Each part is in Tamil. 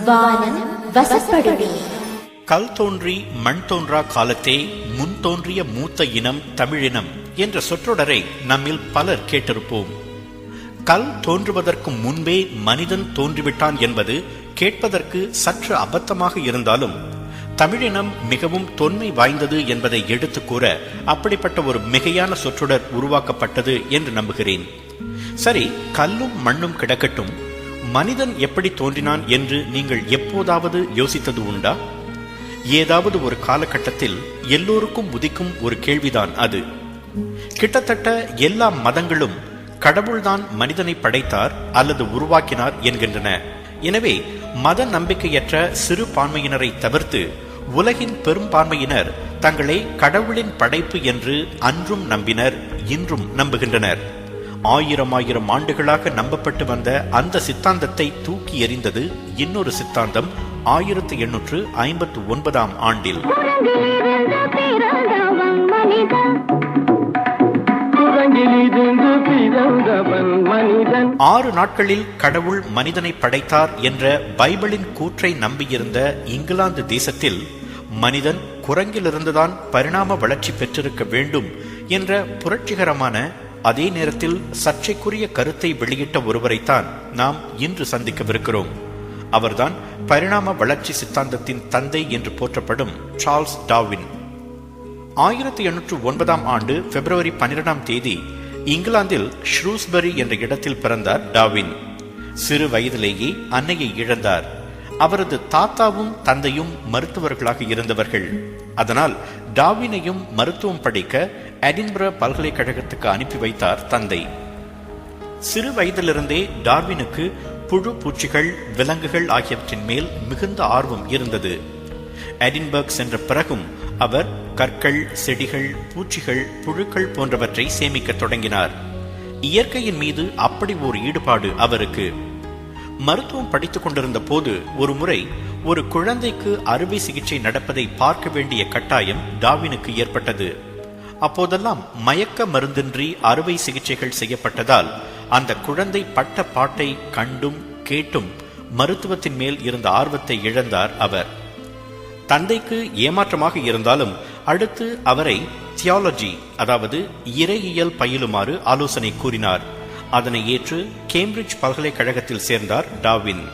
வானம் வசப்படுமே. கல் தோன்றி மண் தோன்றா காலத்தே முன் தோன்றிய மூத்த இனம் தமிழினம் என்ற சொற்றொடரை நம்மில் பலர் கேட்டிருப்போம். கல் தோன்றுவதற்கு முன்பே மனிதன் தோன்றிவிட்டான் என்பது கேட்பதற்கு சற்று அபத்தமாக இருந்தாலும் தமிழினம் மிகவும் தொன்மை வாய்ந்தது என்பதை எடுத்து கூற அப்படிப்பட்ட ஒரு மிகையான சொற்றொடர் உருவாக்கப்பட்டது என்று நம்புகிறேன். சரி, கல்லும் மண்ணும் கிடக்கட்டும், மனிதன் எப்படி தோன்றினான் என்று நீங்கள் எப்போதாவது யோசித்தது உண்டா? ஏதாவது ஒரு காலகட்டத்தில் எல்லோருக்கும் உதிக்கும் ஒரு கேள்விதான் அது. கிட்டத்தட்ட எல்லா மதங்களும் கடவுள்தான் மனிதனை படைத்தார் அல்லது உருவாக்கினார் என்கின்றன. எனவே மத நம்பிக்கையற்ற சிறுபான்மையினரை தவிர்த்து உலகின் பெரும்பான்மையினர் தங்களை கடவுளின் படைப்பு என்று அன்றும் நம்பினர், இன்றும் நம்புகின்றனர். ஆயிரம் ஆண்டுகளாக நம்பப்பட்டு வந்த அந்த சித்தாந்தத்தை தூக்கி எறிந்தது இன்னொரு சித்தாந்தம் 1859 ஆண்டில். 6 நாட்களில் கடவுள் மனிதனை படைத்தார் என்ற பைபிளின் கூற்றை நம்பியிருந்த இங்கிலாந்து தேசத்தில் மனிதன் குரங்கிலிருந்துதான் பரிணாம வளர்ச்சி பெற்றிருக்க வேண்டும் என்ற புரட்சிகரமான, அதே நேரத்தில் சர்ச்சைக்குரிய கருத்தை வெளியிட்ட ஒருவரைத்தான் நாம் இன்று சந்திக்கவிருக்கிறோம். அவர்தான் பரிணாம வளர்ச்சி சித்தாந்தத்தின் தந்தை என்று போற்றப்படும் சார்ல்ஸ் டார்வின். 1809 ஆண்டு பிப்ரவரி 12 இங்கிலாந்தில் ஷ்ரூஸ்பரி என்ற இடத்தில் பிறந்தார் டார்வின். சிறு வயதிலேயே அன்னையை இழந்தார். அவரது தாத்தாவும் தந்தையும் மருத்துவர்களாக இருந்தவர்கள். அதனால் டார்வினையும் மருத்துவம் படிக்க எடின்பரா பல்கலைக்கழகத்துக்கு அனுப்பி வைத்தார் தந்தை. சிறு வயதிலிருந்தே டார்வினுக்கு புழு பூச்சிகள், விலங்குகள் ஆகியவற்றின் மேல் மிகுந்த ஆர்வம் இருந்தது. எடின்பர்க் சென்ற பிறகும் அவர் கற்கள், செடிகள், பூச்சிகள், புழுக்கள் போன்றவற்றை சேமிக்க தொடங்கினார். இயற்கையின் மீது அப்படி ஒரு ஈடுபாடு அவருக்கு. மருத்துவம் படித்துக் கொண்டிருந்த போது ஒரு முறை ஒரு குழந்தைக்கு அறுவை சிகிச்சை நடப்பதை பார்க்க வேண்டிய கட்டாயம் டார்வினுக்கு ஏற்பட்டது. அப்போதெல்லாம் மயக்க மருந்தின்றி அறுவை சிகிச்சைகள் செய்யப்பட்டதால் அந்த குழந்தை பட்ட பாட்டை கண்டும் கேட்டும் மருத்துவத்தின் மேல் இருந்த ஆர்வத்தை இழந்தார் அவர். தந்தைக்கு ஏமாற்றமாக இருந்தாலும் அடுத்து அவரை தியாலஜி, அதாவது இறையியல் பயிலுமாறு ஆலோசனை கூறினார். அதனை ஏற்று கேம்பிரிட்ஜ் பல்கலைக்கழகத்தில் சேர்ந்தார் டார்வின்.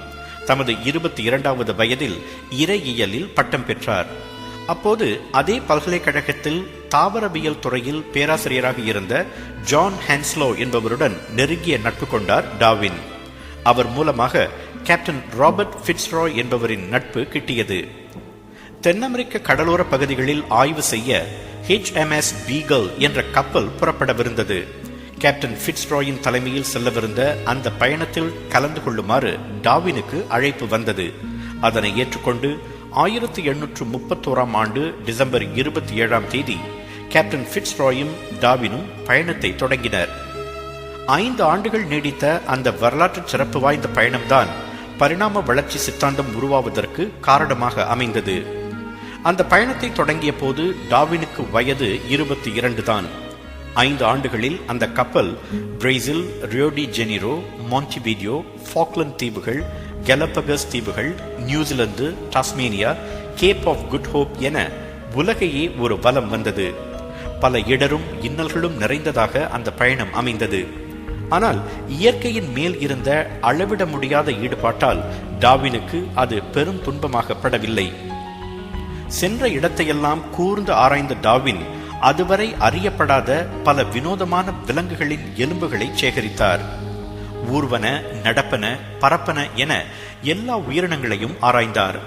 தமது 22வது வயதில் இறையியலில் பட்டம் பெற்றார். அப்போது அதே பல்கலைக்கழகத்தில் தாவரவியல் துறையில் பேராசிரியராக இருந்த ஜான் ஹான்ஸ்லோ என்பவருடன் நெருங்கிய நட்பு கொண்டார் டார்வின். அவர் மூலமாக கேப்டன் ராபர்ட் ஃபிட்ஸ்ராய் என்பவரின் நட்பு கிட்டியது. தென் அமெரிக்க கடலோர பகுதிகளில் ஆய்வு செய்ய HMS பீகல் என்ற கப்பல் புறப்படவிருந்தது. கேப்டன் ஃபிட்ஸ்ராயின் தலைமையில் செல்லவிருந்த அந்த பயணத்தில் கலந்து கொள்ளுமாறு டார்வினுக்கு அழைப்பு வந்தது. அதனை ஏற்றுக்கொண்டு 1831 ஆண்டு டிசம்பர் 27 கேப்டன் ஃபிட்ஸ்ராயும் டார்வினும் பயணத்தை தொடங்கினர். 5 ஆண்டுகள் நீடித்த அந்த வரலாற்று சிறப்பு வாய்ந்த பயணம்தான் பரிணாம வளர்ச்சி சித்தாந்தம் உருவாவதற்கு காரணமாக அமைந்தது. அந்த பயணத்தை தொடங்கிய போது டார்வினுக்கு வயது 22 தான். 5 ஆண்டுகளில் அந்த கப்பல் Brazil, Rio de Janeiro, Montevideo, Falkland தீவுகள், கெலபகஸ் தீவுகள், New Zealand, Tasmania, Cape of Good Hope என உலகையே ஒரு வலம் வந்தது. பல இடரும் இன்னல்களும் நிறைந்ததாக அந்த பயணம் அமைந்தது. ஆனால் இயற்கையின் மேல் இருந்த அளவிட முடியாத ஈடுபாட்டால் டார்வினுக்கு அது பெரும் துன்பமாகப்படவில்லை. சென்ற இடத்தையெல்லாம் கூர்ந்து ஆராய்ந்த டார்வின் அதுவரை அறியப்படாத பல வினோதமான விலங்குகளின் எலும்புகளை சேகரித்தார். ஊர்வன, நடப்பன, பரப்பன என எல்லா உயிரினங்களையும் ஆராய்ந்தார்.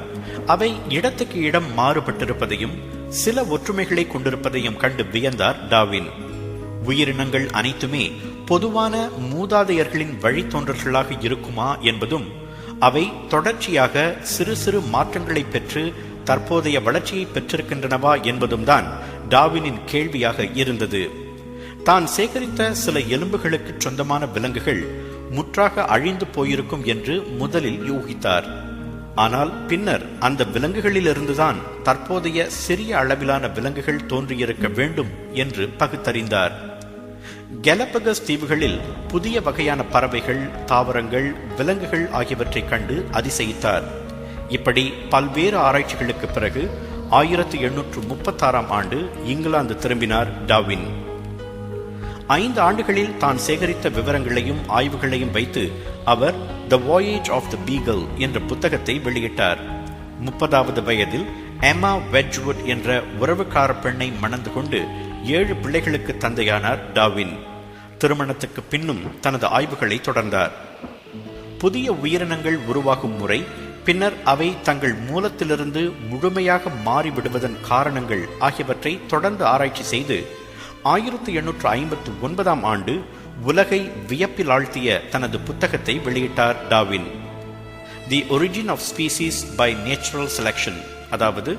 அவை இடத்துக்கு இடம் மாறுபட்டிருப்பதையும் சில ஒற்றுமைகளை கொண்டிருப்பதையும் கண்டு வியந்தார் டார்வின். உயிரினங்கள் அனைத்துமே பொதுவான மூதாதையர்களின் வழித்தோன்றல்களாக இருக்குமா என்பதும், அவை தொடர்ச்சியாக சிறு சிறு மாற்றங்களை பெற்று தற்போதைய வளர்ச்சியை பெற்றிருக்கின்றனவா என்பதும் தான் டார்வினின் கேள்வியாக இருந்தது. தான் சேகரித்த சில எலும்புகளுக்கு சொந்தமான விலங்குகள் முற்றாக அழிந்து போயிருக்கும் என்று முதலில் யூகித்தார். ஆனால் பின்னர் அந்த விலங்குகளிலிருந்துதான் தற்போதைய சிறிய அளவிலான விலங்குகள் தோன்றியிருக்க வேண்டும் என்று பகுத்தறிந்தார். கெலபகஸ் தீவுகளில் புதிய வகையான பறவைகள், தாவரங்கள், விலங்குகள் ஆகியவற்றை கண்டு அதிசயித்தார். இப்படி பல்வேறு ஆராய்ச்சிகளுக்கு பிறகு 1836 ஆண்டு இங்கிலாந்து திரும்பினார் டார்வின். 5 ஆண்டுகளில் தான் சேகரித்த விவரங்களையும் ஆய்வுகளையும் வைத்து அவர் த வாயேஜ் ஆஃப் த பீகல் என்ற புத்தகத்தை வெளியிட்டார். 30வது வயதில் எம்மா வெட்ஜ்வுட் என்ற உறவுக்கார பெண்ணை மணந்து கொண்டு 7 பிள்ளைகளுக்கு தந்தையானார் டார்வின். திருமணத்துக்கு பின்னும் தனது ஆய்வுகளை தொடர்ந்தார். புதிய உயிரினங்கள் உருவாகும் முறை, பின்னர் அவை தங்கள் மூலத்திலிருந்து முழுமையாக மாறிவிடுவதன் காரணங்கள் ஆகியவற்றை தொடர்ந்து ஆராய்ச்சி செய்து 1859 ஆண்டு உலகை வியப்பில் ஆழ்த்திய தனது புத்தகத்தை வெளியிட்டார் Darwin. The origin of species by natural selection, அதாவது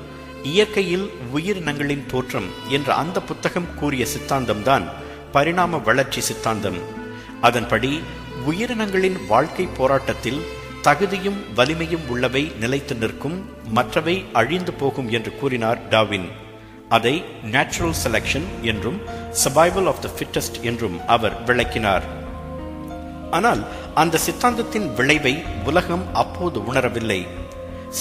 இயற்கையில் உயிரினங்களின் தோற்றம் என்ற அந்த புத்தகம் கூறிய சித்தாந்தம்தான் பரிணாம வளர்ச்சி சித்தாந்தம். அதன்படி உயிரினங்களின் வாழ்க்கை போராட்டத்தில் தகுதியும் வலிமையும் உள்ளவை நிலைத்து நிற்கும், மற்றவை அழிந்து போகும் என்று கூறினார் டார்வின். அதை நேச்சுரல் செலக்ஷன் என்றும் சர்வைவல் ஆஃப் த ஃபிட்டஸ்ட் என்றும் அவர் விளக்கினார். ஆனால் அந்த சித்தாந்தத்தின் விளைவை உலகம் அப்போது உணரவில்லை.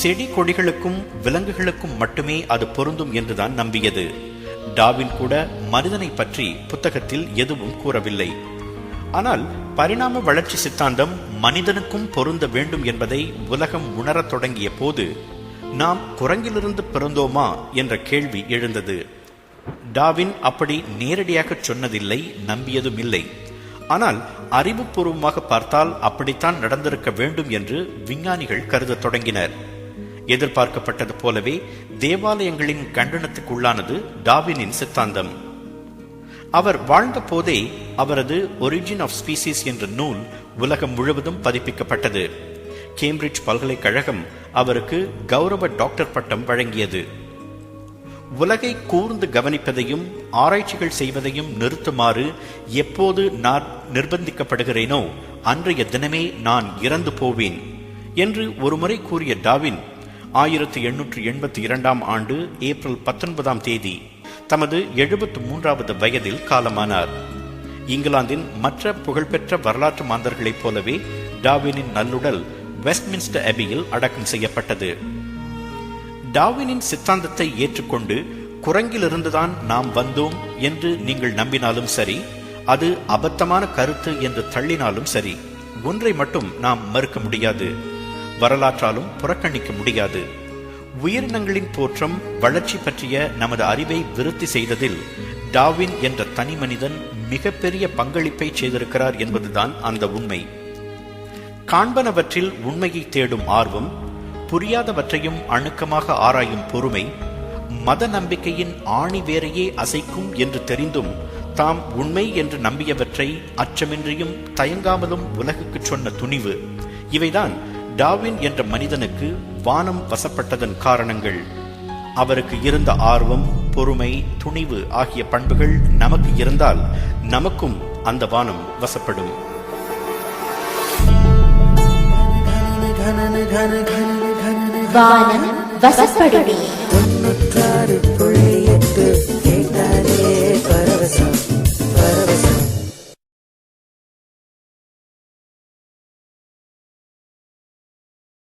செடி கொடிகளுக்கும் விலங்குகளுக்கும் மட்டுமே அது பொருந்தும் என்றுதான் நம்பியது. டார்வின் கூட மனிதனை பற்றி புத்தகத்தில் எதுவும் கூறவில்லை. ஆனால் பரிணாம வளர்ச்சி சித்தாந்தம் மனிதனுக்கும் பொருந்த வேண்டும் என்பதை உலகம் உணரத் தொடங்கிய போது நாம் குரங்கிலிருந்து பிறந்தோமா என்ற கேள்வி எழுந்தது. டார்வின் அப்படி நேரடியாக சொன்னதில்லை, நம்பியதும் இல்லை. ஆனால் அறிவுபூர்வமாக பார்த்தால் அப்படித்தான் நடந்திருக்க வேண்டும் என்று விஞ்ஞானிகள் கருதத் தொடங்கினர். எதிர்பார்க்கப்பட்டது போலவே தேவாலயங்களின் கண்டனத்துக்குள்ளானது டார்வினின் சித்தாந்தம். அவர் வாழ்ந்த போதே அவரது ஒரிஜின் ஆஃப் ஸ்பீசிஸ் என்ற நூல் உலகம் முழுவதும் பதிப்பிக்கப்பட்டது. கேம்பிரிட்ஜ் பல்கலைக்கழகம் அவருக்கு கௌரவ டாக்டர் பட்டம் வழங்கியது. உலகை கூர்ந்து கவனிப்பதையும் ஆராய்ச்சிகள் செய்வதையும் நிறுத்துமாறு எப்போது நான் நிர்பந்திக்கப்படுகிறேனோ அன்றைய தினமே நான் இறந்து போவேன் என்று ஒருமுறை கூறிய டார்வின் 1882 ஆண்டு ஏப்ரல் 19 தமது 73வது வயதில் காலமானார். இங்கிலாந்தின் மற்ற புகழ்பெற்ற வரலாற்று மாந்தர்களைப் போலவே டார்வினின் நல்லுடல் வெஸ்ட்மின்ஸ்டர் அபியில் அடக்கம் செய்யப்பட்டது. டார்வினின் சித்தாந்தத்தை ஏற்றுக்கொண்டு குரங்கிலிருந்துதான் நாம் வந்தோம் என்று நீங்கள் நம்பினாலும் சரி, அது அபத்தமான கருத்து என்று தள்ளினாலும் சரி, ஒன்றை மட்டும் நாம் மறுக்க முடியாது, வரலாற்றாலும் புறக்கணிக்க முடியாது. உயிரினங்களின் தோற்றம், வளர்ச்சி பற்றிய நமது அறிவை விருத்தி செய்ததில் டார்வின் என்ற தனி மனிதன் மிகப்பெரிய பங்களிப்பை செய்திருக்கிறார் என்பதுதான் அந்த உண்மை. காண்பனவற்றில் உண்மையை தேடும் ஆர்வம், புரியாதவற்றையும் அணுக்கமாக ஆராயும் பொறுமை, மத நம்பிக்கையின் ஆணி வேரையே அசைக்கும் என்று தெரிந்தும் தாம் உண்மை என்று நம்பியவற்றை அச்சமின்றியும் தயங்காமலும் உலகுக்கு சொன்ன துணிவு, இவைதான் டார்வின் என்ற மனிதனுக்கு வானம் வசப்பட்டதன் காரணங்கள். அவருக்கு இருந்த ஆர்வம், பொறுமை, துணிவு ஆகிய பண்புகள் நமக்கு இருந்தால் நமக்கும் அந்த வானம் வசப்படும். வானம் வசப்படுமே.